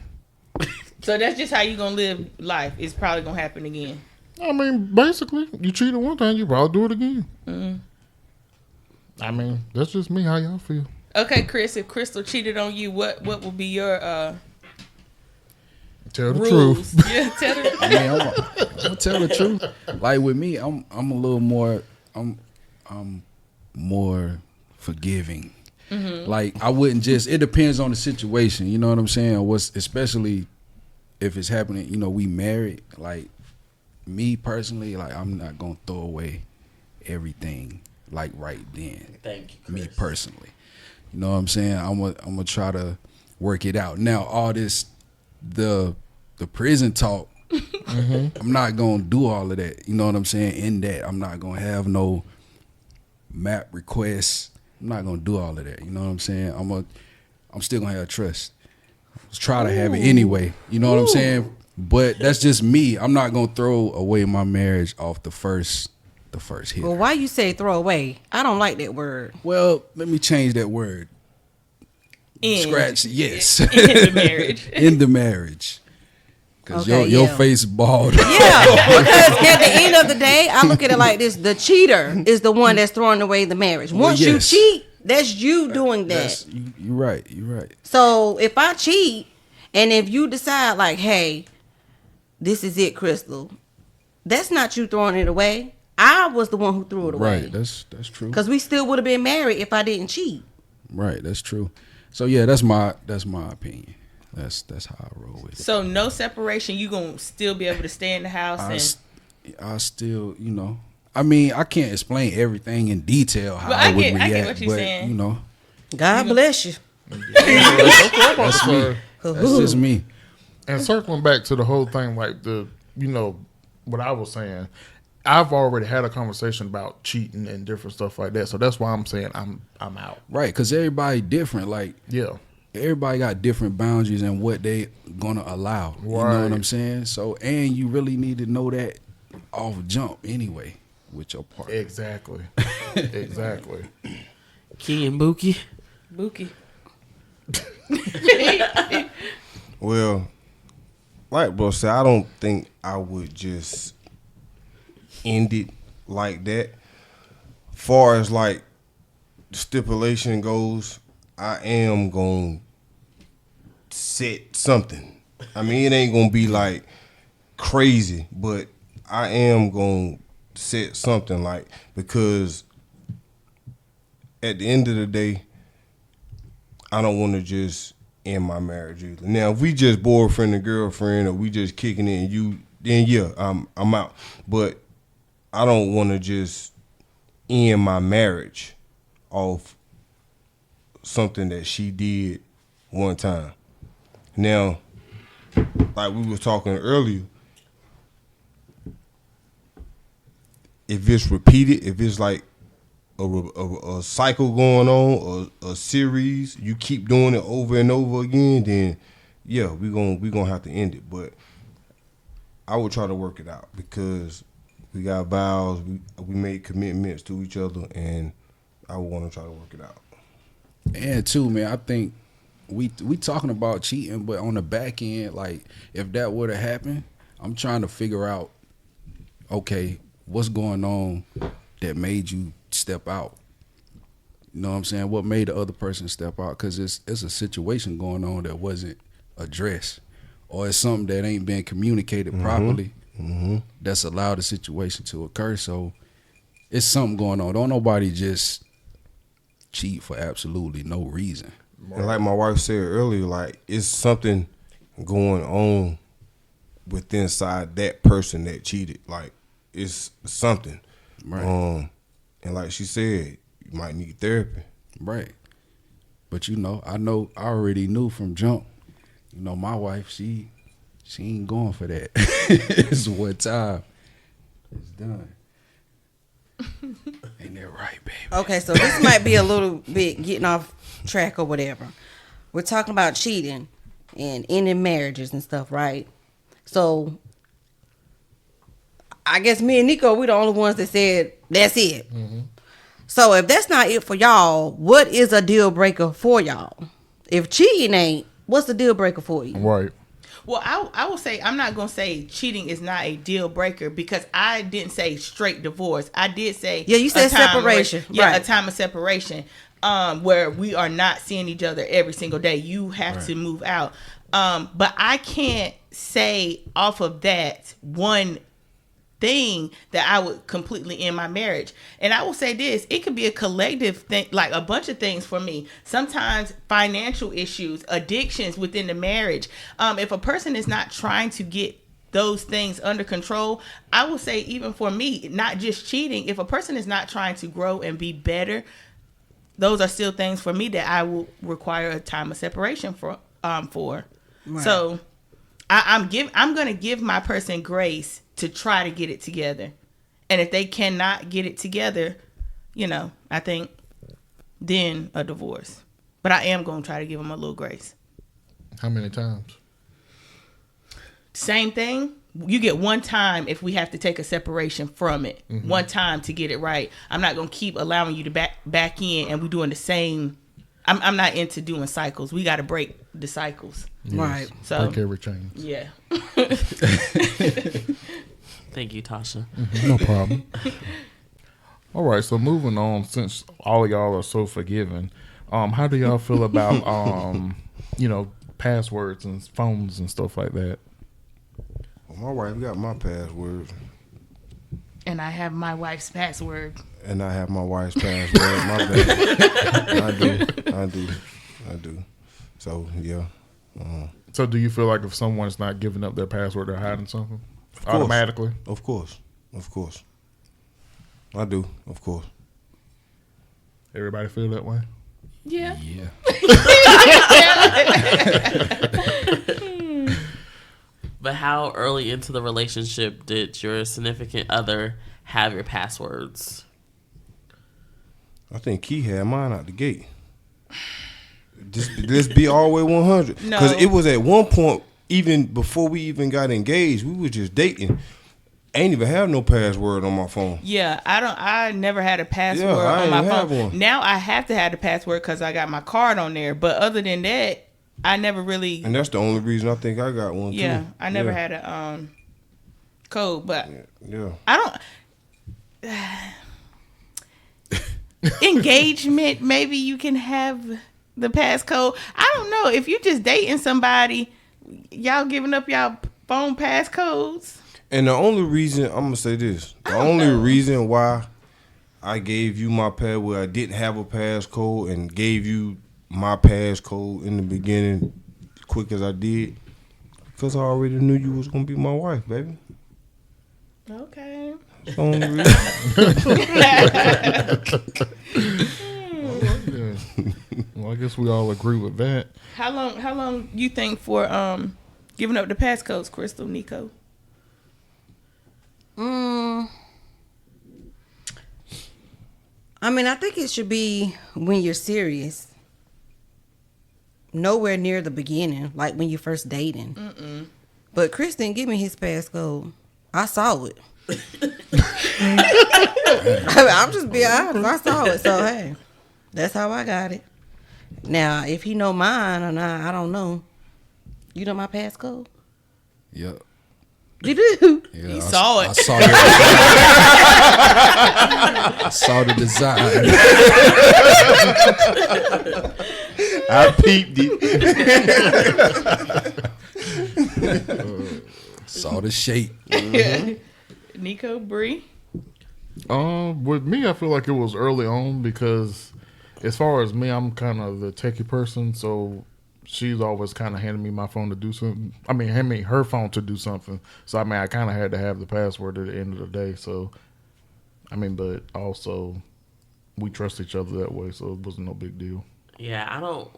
So that's just how you gonna live life. It's probably gonna happen again. I mean, basically, you cheated one time, you probably do it again. I mean, that's just me. How y'all feel? Okay, Chris. If Crystal cheated on you, what will be your Tell the rules? truth. Yeah, tell the I mean, I'm gonna tell the truth. Like with me, I'm a little more. I'm more forgiving. Like I wouldn't just. It depends on the situation. You know what I'm saying? Especially if it's happening. You know, we married. Like me personally, like I'm not gonna throw away everything like right then. Thank you, Chris. Me personally, you know what I'm saying? I'm gonna try to work it out. Now all this the prison talk. I'm not gonna do all of that. You know what I'm saying? In that, I'm not gonna have no map requests. I'm not gonna do all of that. You know what I'm saying? I'm still gonna have trust. Let's try to have it anyway. You know what I'm saying? But that's just me. I'm not gonna throw away my marriage off the first hit. Well, why you say throw away? I don't like that word. Well, let me change that word. end. Scratch, yes. In the marriage. In the marriage. Because Okay, your yeah. face bald. Yeah, because at the end of the day, I look at it like this: the cheater is the one that's throwing away the marriage. Once yes. you cheat, that's you doing that. That's, you're right. You're right. So if I cheat, and if you decide like, hey, this is it, Crystal, that's not you throwing it away. I was the one who threw it away. Right. That's true. Because we still would have been married if I didn't cheat. Right. That's true. So yeah, that's my opinion. That's how I roll with it. So no separation. You gonna still be able to stay in the house I still, you know, I mean, I can't explain everything in detail how Well, I I would get react, what you're but saying. you know, God bless you. that's me. That's just me. And circling back to the whole thing, like what I was saying, I've already had a conversation about cheating and different stuff like that. So that's why I'm saying I'm out. Right, because everybody different. Like Yeah. everybody got different boundaries and what they gonna allow. You know what Right. I'm saying? So, and you really need to know that off jump anyway with your partner. Exactly. Exactly. Key and Buki. Buki. Well, like bro said, I don't think I would just end it like that. Far as like the stipulation goes, I am gonna set something. I mean, it ain't gonna be like crazy, but I am gonna set something like, because at the end of the day, I don't want to just end my marriage either. Now, if we just boyfriend and girlfriend, or we just kicking it, then yeah, I'm out. But I don't want to just end my marriage off something that she did one time. Now, like we was talking earlier, if it's repeated, if it's like a cycle going on, or a series, you keep doing it over and over again, then yeah, we gonna have to end it. But I would try to work it out, because we got vows, we made commitments to each other, and I would want to try to work it out. And too, man, I think we talking about cheating, but on the back end, like if that would have happened, I'm trying to figure out, okay, what's going on that made you step out? You know what I'm saying? What made the other person step out? Because it's a situation going on that wasn't addressed, or it's something that ain't been communicated properly that's allowed the situation to occur. So it's something going on. Don't nobody just cheat for absolutely no reason. And like my wife said earlier, like it's something going on with inside that person that cheated. Like it's something. Right. And like she said, you might need therapy. Right. But I already knew from jump, my wife, she ain't going for that. It's one time. It's done. Ain't that right, baby? Okay, so this might be a little bit getting off track or whatever. We're talking about cheating and ending marriages and stuff, right? So I guess me and Nico, we're the only ones that said that's it. So if that's not it for y'all, what is a deal breaker for y'all? If cheating ain't, what's the deal breaker for you? Right. Well, I will say, I'm not going to say cheating is not a deal breaker because I didn't say straight divorce. I did say... Yeah, you said separation. Yeah, right. a time of separation where we are not seeing each other every single day. You have to move out. But I can't say off of that one thing that I would completely end my marriage. And I will say this, it could be a collective thing, like a bunch of things for me. Sometimes financial issues, addictions within the marriage. If a person is not trying to get those things under control, I will say even for me, not just cheating, if a person is not trying to grow and be better, those are still things for me that I will require a time of separation for. Right. So I'm going to give my person grace to try to get it together. And if they cannot get it together, I think then a divorce. But I am going to try to give them a little grace. How many times? Same thing. You get one time if we have to take a separation from it. One time to get it right. I'm not going to keep allowing you to back in and we're doing the same. I'm not into doing cycles. We got to break the cycles. Yes. Right. So, break every chain. Yeah. Thank you, Tasha. No problem. All right, so moving on, since all of y'all are so forgiving, how do y'all feel about passwords and phones and stuff like that? Well, my wife got my password. And I have my wife's password. And I have my wife's password. My bad. I do. So, yeah. So do you feel like if someone's not giving up their password, they're hiding something? Automatically? Of course. I do, of course. Everybody feel that way? Yeah. Yeah. But how early into the relationship did your significant other have your passwords? I think Key had mine out the gate. Let's be all the way 100. Because it was at one point, even before we even got engaged, we were just dating. I ain't even have no password on my phone. Yeah, I never had a password I on my ain't have phone. one. Now I have to have the password because I got my card on there. But other than that, I never really. And that's the only reason I think I got one, Yeah, too. I never had a code. But Yeah. I don't. Engagement, maybe you can have the passcode. I don't know. If you just dating somebody, y'all giving up y'all phone passcodes. And the only reason, I'm going to say this. The only reason why I gave you my password, I didn't have a passcode and gave you my passcode in the beginning quick as I did, because I already knew you was going to be my wife, baby. Okay. That's the only reason. Well, I guess we all agree with that. How long you think for giving up the passcodes, Crystal, Nico? I mean, I think it should be when you're serious. Nowhere near the beginning, like when you're first dating. But Chris didn't give me his passcode. I saw it. I'm just being honest. I saw it. So, hey, that's how I got it. Now, if he know mine or not, I don't know. You know my passcode? Yep. You do. Yeah, He saw it. I saw I saw the design. I peeped it. Saw the shape. Nico, Bree. With me, I feel like it was early on because, as far as me, I'm kind of the techie person, so she's always kind of handing me my phone to do something. I mean, hand me her phone to do something. So I mean, I kind of had to have the password at the end of the day. So, I mean, but also we trust each other that way, so it wasn't no big deal. Yeah, I don't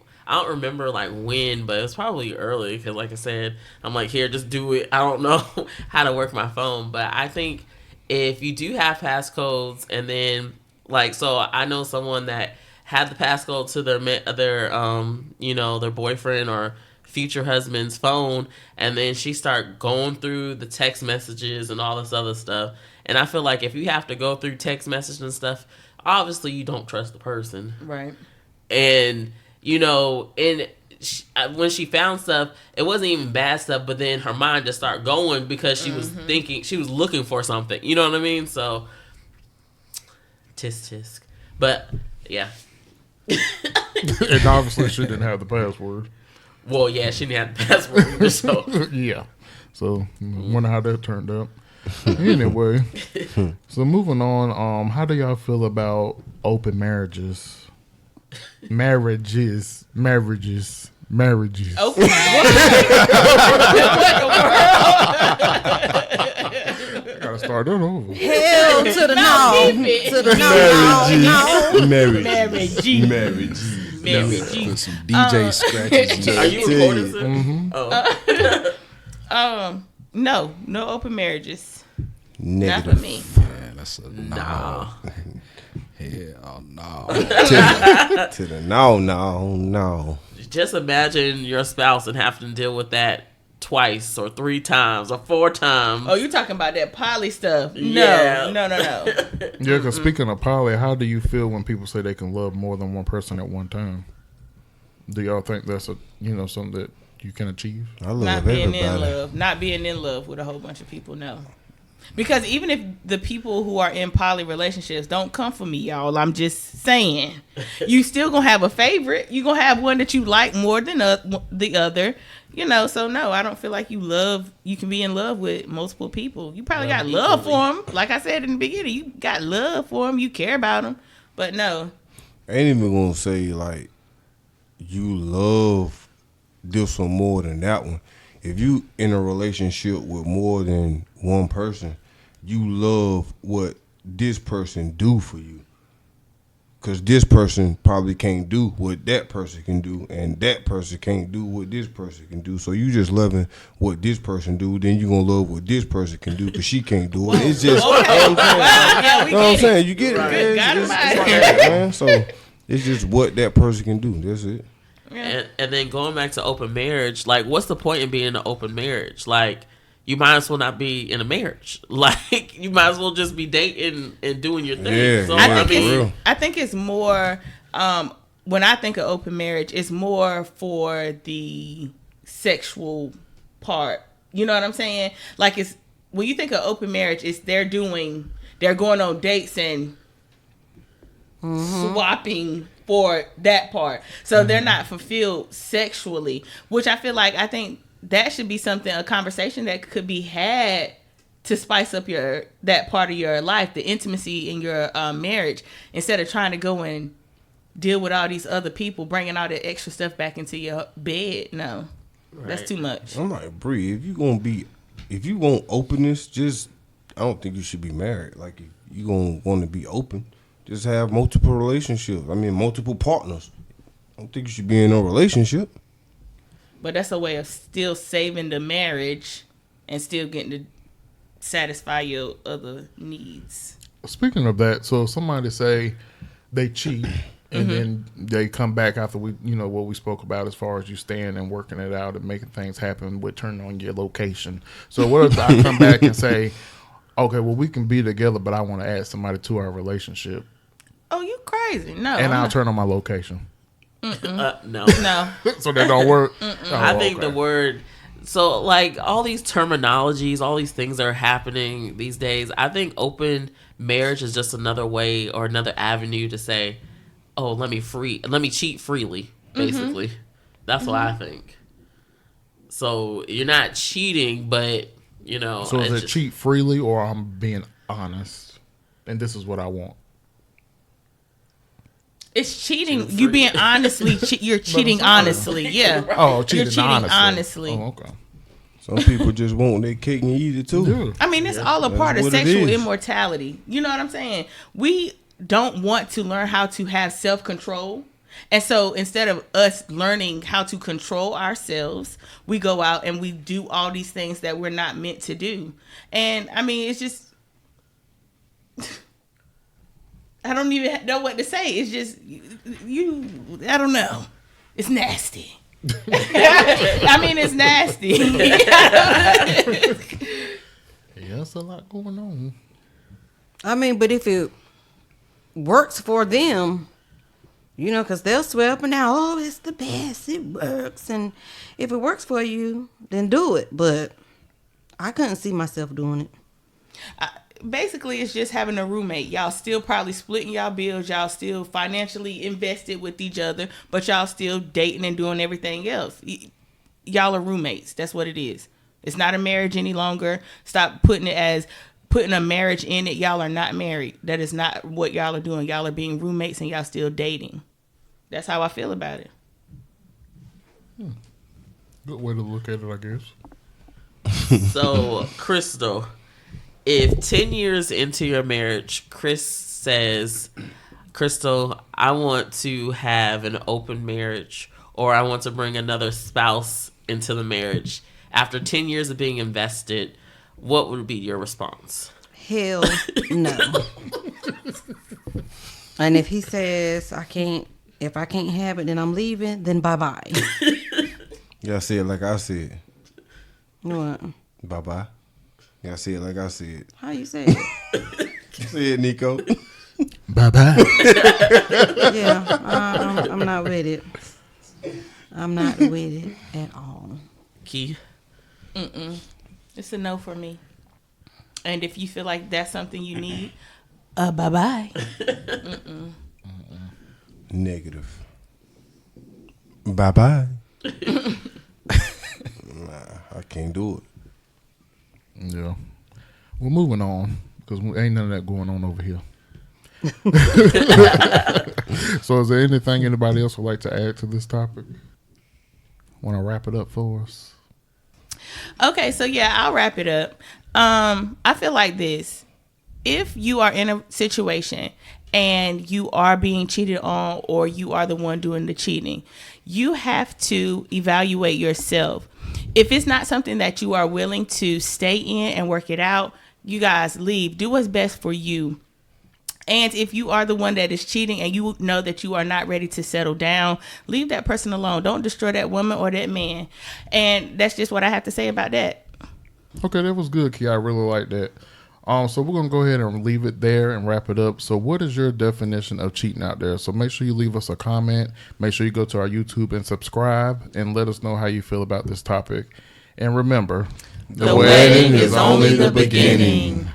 remember like when, but it's probably early because, like I said, I'm like, here, just do it. I don't know how to work my phone, but I think if you do have passcodes, and then like, so I know someone that had the passcode to their their boyfriend or future husband's phone, and then she start going through the text messages and all this other stuff. And I feel like if you have to go through text messages and stuff, obviously you don't trust the person. Right. And when she found stuff, it wasn't even bad stuff, but then her mind just started going because she was thinking, she was looking for something. You know what I mean? So, tisk tisk. But, yeah. And obviously she didn't have the password. Well, yeah, she didn't have the password either, so. Yeah. So, wonder how that turned out. Anyway, so moving on, how do y'all feel about open marriages? Marriages. Okay. Gotta start that over. Hell to the no. keep it. To the no. Marriage. Marriage. Put some DJ scratches in. Are you recording this? Mm-hmm. No open marriages. Negative. Not for me. Man, that's a no. Nah. Hell no. To the no. Just imagine your spouse and having to deal with that twice or 3 times or 4 times. Oh, you talking about that poly stuff? No, Yeah. no. Yeah, because speaking of poly, how do you feel when people say they can love more than one person at one time? Do y'all think that's something that you can achieve? I love Not being everybody. in love. Not being in love with a whole bunch of people, no. Because even if the people who are in poly relationships don't come for me, y'all, I'm just saying, you still gonna have a favorite. You gonna have one that you like more than the other, So no, I don't feel like you can be in love with multiple people. You probably got love for them, like I said in the beginning. You got love for them. You care about them, but no. I ain't even gonna say like you love this one more than that one. If you in a relationship with more than one person, you love what this person do for you. Because this person probably can't do what that person can do, and that person can't do what this person can do. So you just loving what this person do, then you gonna love what this person can do because she can't do it. It's just, Okay. Yeah, we you know what I'm get saying? You get it, Good. man. Got It's it just right. like that, man. So it's just what that person can do. That's it. And then going back to open marriage, like, what's the point in being in an open marriage? Like, you might as well not be in a marriage. Like, you might as well just be dating and doing your thing. Yeah, So, yeah, I mean, I think it's more when I think of open marriage, it's more for the sexual part. You know what I'm saying? Like, it's when you think of open marriage, it's they're going on dates and swapping for that part. So they're not fulfilled sexually, which I think that should be a conversation that could be had to spice up that part of your life, the intimacy in your marriage, instead of trying to go and deal with all these other people, bringing all that extra stuff back into your bed. No, that's too much. I'm like, Bree, if you want openness, I don't think you should be married. Like, if you gonna want to be open, just have multiple relationships. I mean, multiple partners. I don't think you should be in a relationship. But that's a way of still saving the marriage and still getting to satisfy your other needs. Speaking of that, so somebody say they cheat and then they come back after what we spoke about as far as you staying and working it out and making things happen with turning on your location. So what if I come back and say, okay, well, we can be together, but I want to add somebody to our relationship. Oh, you crazy. No. And I'll turn on my location. no. No. So that don't work? I think the word So, like, all these terminologies, all these things that are happening these days, I think open marriage is just another way or another avenue to say, oh, let me cheat freely, basically. That's what I think. So, you're not cheating, but, you know. So is it cheat freely or I'm being honest? And this is what I want. It's cheating. You being honestly, you're cheating honestly. Yeah. Oh, cheating, you're cheating honestly. honestly. Oh, okay. Some people just want their cake and eat it too. Yeah. I mean, it's all a part of what it sexual is. immortality. You know what I'm saying? We don't want to learn how to have self-control. And so instead of us learning how to control ourselves, we go out and we do all these things that we're not meant to do. And I mean, it's just, I don't even know what to say. It's just, I don't know. It's nasty. I mean, it's nasty. Yeah, that's a lot going on. I mean, but if it works for them, you know, because they'll swear up and down, oh, it's the best, it works. And if it works for you, then do it. But I couldn't see myself doing it. Basically, it's just having a roommate. Y'all still probably splitting y'all bills. Y'all still financially invested with each other, but y'all still dating and doing everything else. Y'all are roommates. That's what it is. It's not a marriage any longer. Stop putting it as putting a marriage in it. Y'all are not married. That is not what y'all are doing. Y'all are being roommates and y'all still dating. That's how I feel about it. Good way to look at it, I guess. So, Crystal, if 10 years into your marriage, Chris says, Crystal, I want to have an open marriage, or I want to bring another spouse into the marriage. After 10 years of being invested, what would be your response? Hell no. And if he says if I can't have it, then I'm leaving, then bye-bye. Y'all say it like I said. What? Bye-bye. Y'all say it like I said. How you say it? Say it, Nico. Bye-bye. Yeah, I'm not with it. I'm not with it at all. Key? It's a no for me. And if you feel like that's something you need, bye-bye. Negative. Bye-bye. Nah, I can't do it. Yeah. We're moving on because ain't none of that going on over here. So is there anything anybody else would like to add to this topic? Want to wrap it up for us? Okay, so yeah, I'll wrap it up. I feel like this. If you are in a situation and you are being cheated on or you are the one doing the cheating, you have to evaluate yourself. If it's not something that you are willing to stay in and work it out, you guys leave. Do what's best for you. And if you are the one that is cheating and you know that you are not ready to settle down, leave that person alone. Don't destroy that woman or that man. And that's just what I have to say about that. Okay, that was good, Key. I really like that. So we're going to go ahead and leave it there and wrap it up. So what is your definition of cheating out there? So make sure you leave us a comment. Make sure you go to our YouTube and subscribe and let us know how you feel about this topic. And remember, The wedding is only the beginning.